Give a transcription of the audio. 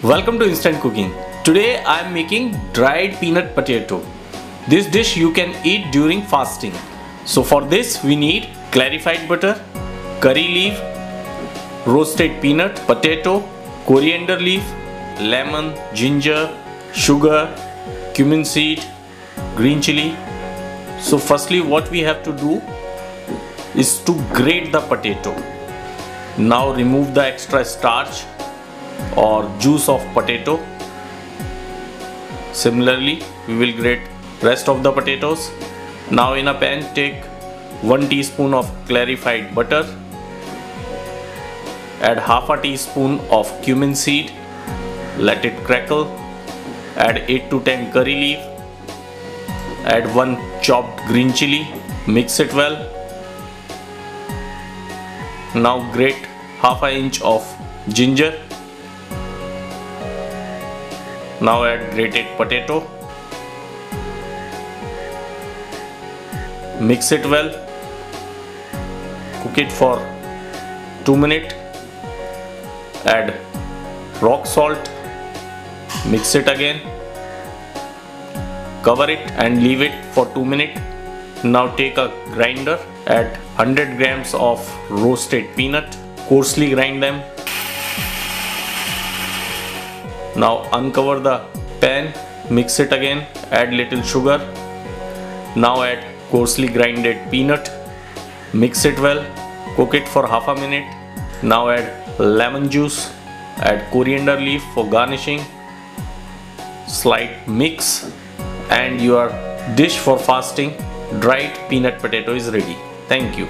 Welcome to Instant Cooking. Today I am making dried peanut potato. This dish you can eat during fasting. So for this we need clarified butter, curry leaf, roasted peanut, potato, coriander leaf, lemon, ginger, sugar, cumin seed, green chili. So firstly what we have to do is to grate the potato. Now remove the extra starch or juice of potato. Similarly we will grate rest of the potatoes. Now in a pan take 1 teaspoon of clarified butter, add half a teaspoon of cumin seed, let it crackle, add 8 to 10 curry leaf, add 1 chopped green chili, mix it well. Now grate half an inch of ginger. Now add grated potato. Mix it well. Cook it for 2 minutes. Add rock salt. Mix it again. Cover it and leave it for 2 minutes. Now take a grinder. Add 100 grams of roasted peanut. Coarsely grind them. Now uncover the pan, mix it again, add little sugar. Now add coarsely grinded peanut, mix it well, cook it for half a minute. Now add lemon juice, add coriander leaf for garnishing. Slight mix and your dish for fasting dried peanut potato is ready. Thank you.